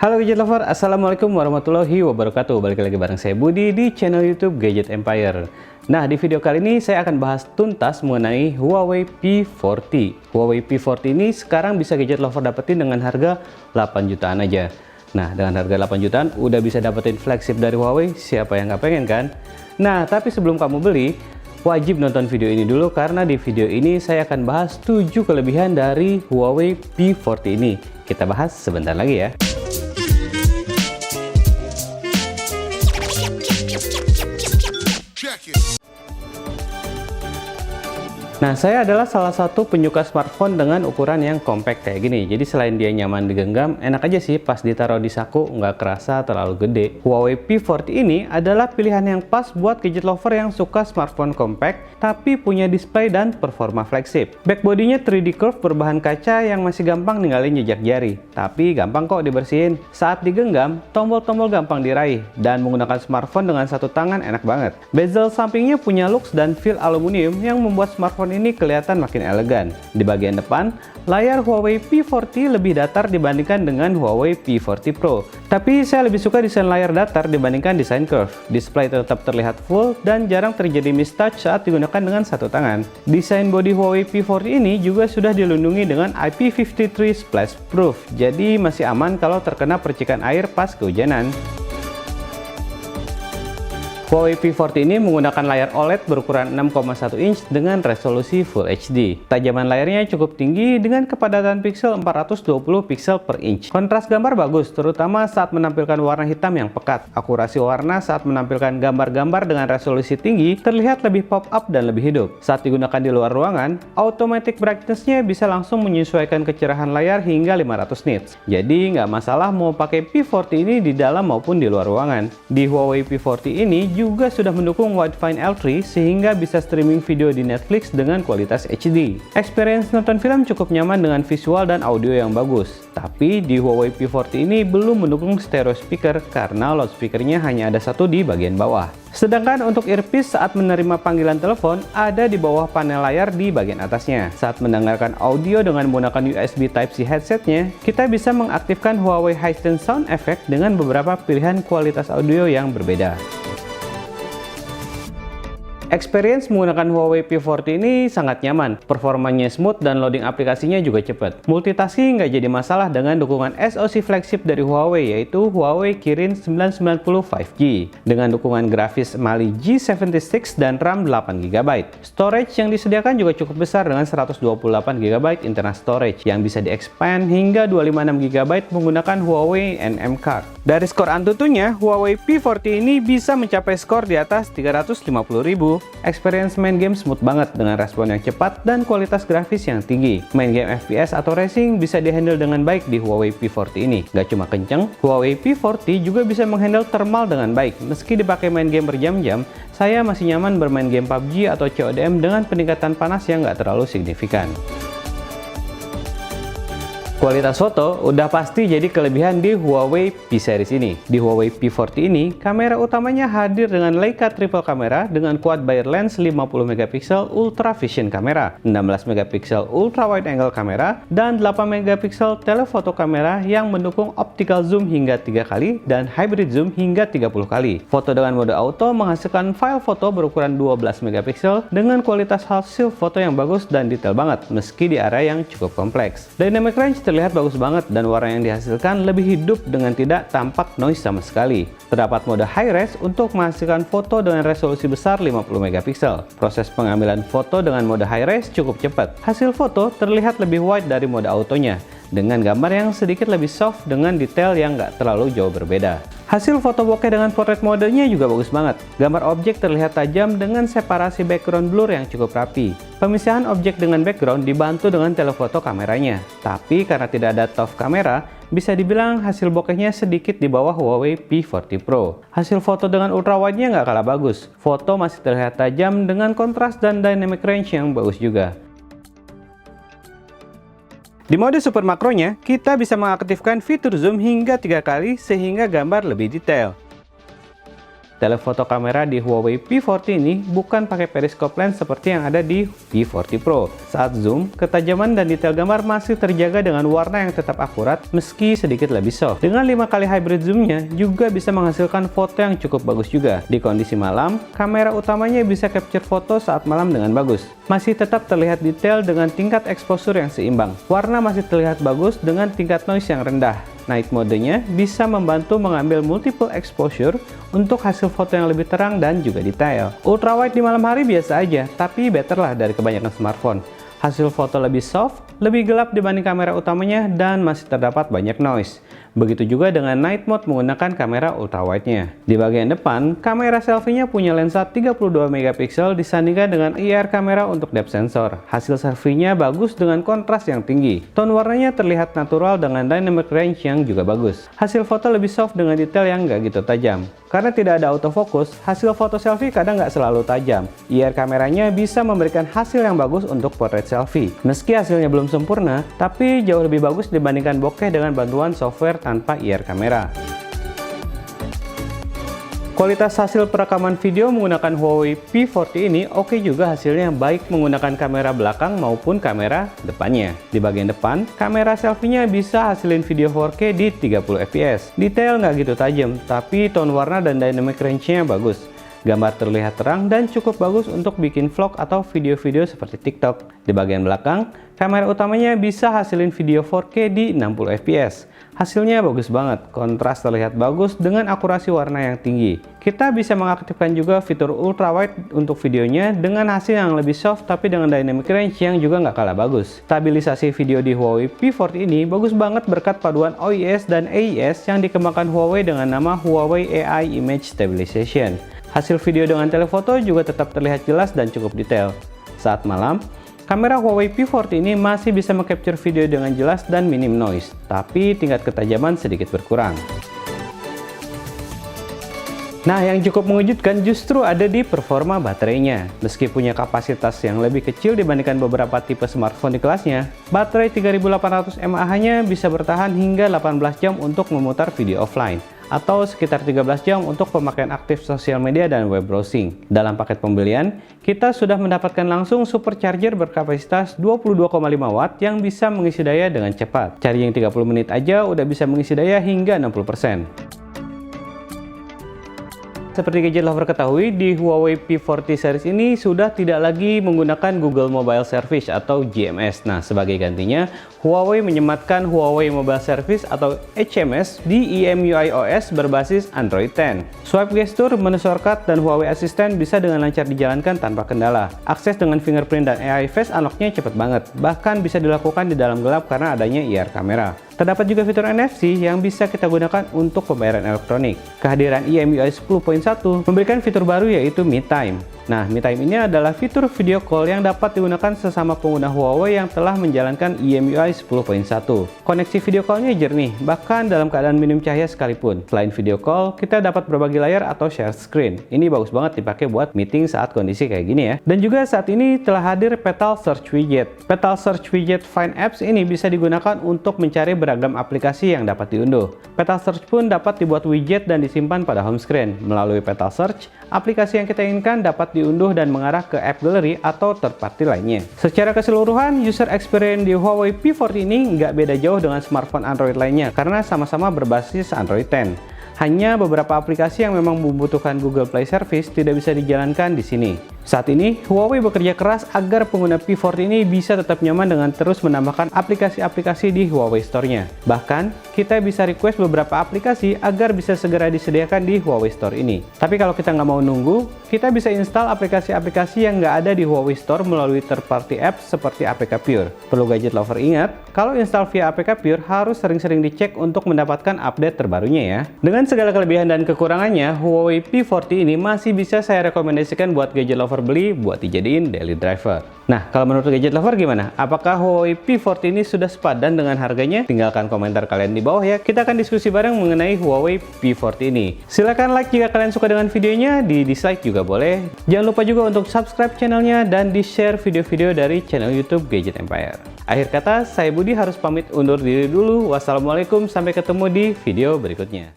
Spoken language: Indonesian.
Halo gadget lover, assalamualaikum warahmatullahi wabarakatuh. Balik lagi bareng saya Budi di channel YouTube Gadget Empire. Nah, di video kali ini saya akan bahas tuntas mengenai Huawei P40. Huawei P40 ini sekarang bisa gadget lover dapetin dengan harga 8 jutaan aja. Nah, dengan harga 8 jutaan udah bisa dapetin flagship dari Huawei, siapa yang nggak pengen kan? Nah, tapi sebelum kamu beli, wajib nonton video ini dulu karena di video ini saya akan bahas 7 kelebihan dari Huawei P40 ini. Kita bahas sebentar lagi ya. Nah, saya adalah salah satu penyuka smartphone dengan ukuran yang compact kayak gini. Jadi selain dia nyaman digenggam, enak aja sih pas ditaruh di saku, nggak kerasa terlalu gede. Huawei P40 ini adalah pilihan yang pas buat gadget lover yang suka smartphone compact, tapi punya display dan performa flagship. Backbody-nya 3D curve berbahan kaca yang masih gampang ninggalin jejak jari. Tapi gampang kok dibersihin. Saat digenggam, tombol-tombol gampang diraih. Dan menggunakan smartphone dengan satu tangan enak banget. Bezel sampingnya punya looks dan feel aluminium yang membuat smartphone ini kelihatan makin elegan. Di bagian depan, layar Huawei P40 lebih datar dibandingkan dengan Huawei P40 Pro. Tapi saya lebih suka desain layar datar dibandingkan desain curve. Display tetap terlihat full dan jarang terjadi mistouch saat digunakan dengan satu tangan. Desain bodi Huawei P40 ini juga sudah dilindungi dengan IP53 Splash Proof. Jadi masih aman kalau terkena percikan air pas kehujanan. Huawei P40 ini menggunakan layar OLED berukuran 6,1 inch dengan resolusi Full HD. Tajaman layarnya cukup tinggi dengan kepadatan pixel 420 pixel per inch. Kontras gambar bagus, terutama saat menampilkan warna hitam yang pekat. Akurasi warna saat menampilkan gambar-gambar dengan resolusi tinggi terlihat lebih pop up dan lebih hidup. Saat digunakan di luar ruangan, automatic brightness-nya bisa langsung menyesuaikan kecerahan layar hingga 500 nits. Jadi nggak masalah mau pakai P40 ini di dalam maupun di luar ruangan. Di Huawei P40 ini juga sudah mendukung Wi-Fi L3 sehingga bisa streaming video di Netflix dengan kualitas HD. Experience nonton film cukup nyaman dengan visual dan audio yang bagus. Tapi di Huawei P40 ini belum mendukung stereo speaker karena loudspeakernya hanya ada satu di bagian bawah. Sedangkan untuk earpiece saat menerima panggilan telepon ada di bawah panel layar di bagian atasnya. Saat mendengarkan audio dengan menggunakan USB Type-C headsetnya, kita bisa mengaktifkan Huawei Hisense Sound Effect dengan beberapa pilihan kualitas audio yang berbeda. Experience menggunakan Huawei P40 ini sangat nyaman, performanya smooth dan loading aplikasinya juga cepat. Multitasking nggak jadi masalah dengan dukungan SoC flagship dari Huawei yaitu Huawei Kirin 990 5G dengan dukungan grafis Mali G76 dan RAM 8GB. Storage yang disediakan juga cukup besar dengan 128GB internal storage yang bisa di-expand hingga 256GB menggunakan Huawei NM Card. Dari skor Antutunya, Huawei P40 ini bisa mencapai skor di atas 350.000. Experience main game smooth banget dengan respon yang cepat dan kualitas grafis yang tinggi. Main game FPS atau racing bisa dihandle dengan baik di Huawei P40 ini. Gak cuma kenceng, Huawei P40 juga bisa menghandle thermal dengan baik. Meski dipakai main game berjam-jam, saya masih nyaman bermain game PUBG atau CODM dengan peningkatan panas yang gak terlalu signifikan. Kualitas foto udah pasti jadi kelebihan di Huawei P-series ini. Di Huawei P40 ini, kamera utamanya hadir dengan Leica triple kamera dengan quad wide lens 50MP ultra vision kamera, 16MP ultra wide angle kamera, dan 8MP telephoto kamera yang mendukung optical zoom hingga 3 kali dan hybrid zoom hingga 30 kali. Foto dengan mode auto menghasilkan file foto berukuran 12MP dengan kualitas hasil foto yang bagus dan detail banget meski di area yang cukup kompleks. Dynamic range terlihat bagus banget dan warna yang dihasilkan lebih hidup dengan tidak tampak noise sama sekali. Terdapat mode high res untuk menghasilkan foto dengan resolusi besar 50MP. Proses pengambilan foto dengan mode high res cukup cepat. Hasil foto terlihat lebih wide dari mode autonya, dengan gambar yang sedikit lebih soft dengan detail yang nggak terlalu jauh berbeda. Hasil foto bokeh dengan portrait modenya juga bagus banget. Gambar objek terlihat tajam dengan separasi background blur yang cukup rapi. Pemisahan objek dengan background dibantu dengan telefoto kameranya. Tapi karena tidak ada TOF kamera, bisa dibilang hasil bokehnya sedikit di bawah Huawei P40 Pro. Hasil foto dengan ultrawide-nya nggak kalah bagus. Foto masih terlihat tajam dengan kontras dan dynamic range yang bagus juga. Di mode super makronya, kita bisa mengaktifkan fitur zoom hingga 3 kali sehingga gambar lebih detail. Telefoto kamera di Huawei P40 ini bukan pakai periskop lens seperti yang ada di P40 Pro. Saat zoom, ketajaman dan detail gambar masih terjaga dengan warna yang tetap akurat meski sedikit lebih soft. Dengan 5 kali hybrid zoomnya juga bisa menghasilkan foto yang cukup bagus juga. Di kondisi malam, kamera utamanya bisa capture foto saat malam dengan bagus. Masih tetap terlihat detail dengan tingkat exposure yang seimbang. Warna masih terlihat bagus dengan tingkat noise yang rendah. Night mode-nya bisa membantu mengambil multiple exposure untuk hasil foto yang lebih terang dan juga detail. Ultrawide di malam hari biasa aja, tapi better lah dari kebanyakan smartphone. Hasil foto lebih soft, lebih gelap dibanding kamera utamanya, dan masih terdapat banyak noise. Begitu juga dengan night mode menggunakan kamera ultrawide-nya. Di bagian depan, kamera selfie-nya punya lensa 32 megapiksel disandingkan dengan IR kamera untuk depth sensor. Hasil selfie-nya bagus dengan kontras yang tinggi. Tone warnanya terlihat natural dengan dynamic range yang juga bagus. Hasil foto lebih soft dengan detail yang nggak gitu tajam. Karena tidak ada autofocus, hasil foto selfie kadang nggak selalu tajam. IR kameranya bisa memberikan hasil yang bagus untuk portrait selfie. Meski hasilnya belum sempurna, tapi jauh lebih bagus dibandingkan bokeh dengan bantuan software tanpa IR kamera. Kualitas hasil perekaman video menggunakan Huawei P40 ini oke juga hasilnya, baik menggunakan kamera belakang maupun kamera depannya. Di bagian depan, kamera selfie-nya bisa hasilin video 4K di 30 fps. Detail nggak gitu tajam, tapi tone warna dan dynamic range-nya bagus. Gambar terlihat terang dan cukup bagus untuk bikin vlog atau video-video seperti TikTok. Di bagian belakang, kamera utamanya bisa hasilin video 4K di 60 fps. Hasilnya bagus banget, kontras terlihat bagus dengan akurasi warna yang tinggi. Kita bisa mengaktifkan juga fitur ultrawide untuk videonya dengan hasil yang lebih soft tapi dengan dynamic range yang juga nggak kalah bagus. Stabilisasi video di Huawei P40 ini bagus banget berkat paduan OIS dan AIS yang dikembangkan Huawei dengan nama Huawei AI Image Stabilization. Hasil video dengan telefoto juga tetap terlihat jelas dan cukup detail. Saat malam, kamera Huawei P40 ini masih bisa mengcapture video dengan jelas dan minim noise, tapi tingkat ketajaman sedikit berkurang. Nah, yang cukup mengejutkan justru ada di performa baterainya. Meski punya kapasitas yang lebih kecil dibandingkan beberapa tipe smartphone di kelasnya, baterai 3800 mAh-nya bisa bertahan hingga 18 jam untuk memutar video offline, atau sekitar 13 jam untuk pemakaian aktif sosial media dan web browsing. Dalam paket pembelian, kita sudah mendapatkan langsung supercharger berkapasitas 22,5 watt yang bisa mengisi daya dengan cepat. Charging 30 menit aja udah bisa mengisi daya hingga 60%. Seperti gadget lover ketahui, di Huawei P40 series ini sudah tidak lagi menggunakan Google Mobile Service atau GMS. Nah, sebagai gantinya, Huawei menyematkan Huawei Mobile Service atau HMS di EMUI OS berbasis Android 10. Swipe gesture, menu shortcut, dan Huawei Assistant bisa dengan lancar dijalankan tanpa kendala. Akses dengan fingerprint dan AI Face Unlock-nya cepet banget, bahkan bisa dilakukan di dalam gelap karena adanya IR kamera. Terdapat juga fitur NFC yang bisa kita gunakan untuk pembayaran elektronik. Kehadiran EMUI 10.1 memberikan fitur baru yaitu Me Time. Nah, Me Time ini adalah fitur video call yang dapat digunakan sesama pengguna Huawei yang telah menjalankan EMUI 10.1. Koneksi video call-nya jernih, bahkan dalam keadaan minim cahaya sekalipun. Selain video call, kita dapat berbagi layar atau share screen. Ini bagus banget dipakai buat meeting saat kondisi kayak gini ya. Dan juga saat ini telah hadir Petal Search Widget. Petal Search Widget Find Apps ini bisa digunakan untuk mencari beragam aplikasi yang dapat diunduh. Petal Search pun dapat dibuat widget dan disimpan pada home screen. Melalui Petal Search, aplikasi yang kita inginkan dapat diunduh dan mengarah ke app gallery atau third party lainnya. Secara keseluruhan, user experience di Huawei P40 ini nggak beda jauh dengan smartphone Android lainnya karena sama-sama berbasis Android 10. Hanya beberapa aplikasi yang memang membutuhkan Google Play Service tidak bisa dijalankan di sini. Saat ini, Huawei bekerja keras agar pengguna P40 ini bisa tetap nyaman dengan terus menambahkan aplikasi-aplikasi di Huawei Store-nya. Bahkan, kita bisa request beberapa aplikasi agar bisa segera disediakan di Huawei Store ini. Tapi kalau kita nggak mau nunggu, kita bisa install aplikasi-aplikasi yang nggak ada di Huawei Store melalui third-party apps seperti APK Pure. Perlu gadget lover ingat, kalau install via APK Pure harus sering-sering dicek untuk mendapatkan update terbarunya ya. Dengan segala kelebihan dan kekurangannya, Huawei P40 ini masih bisa saya rekomendasikan buat gadget lover beli buat dijadiin daily driver. Nah, kalau menurut gadget lover gimana? Apakah Huawei P40 ini sudah sepadan dengan harganya? Tinggalkan komentar kalian di bawah ya. Kita akan diskusi bareng mengenai Huawei P40 ini. Silahkan like jika kalian suka dengan videonya, di dislike juga boleh. Jangan lupa juga untuk subscribe channelnya dan di-share video-video dari channel YouTube Gadget Empire. Akhir kata, saya Budi harus pamit undur diri dulu. Wassalamualaikum, sampai ketemu di video berikutnya.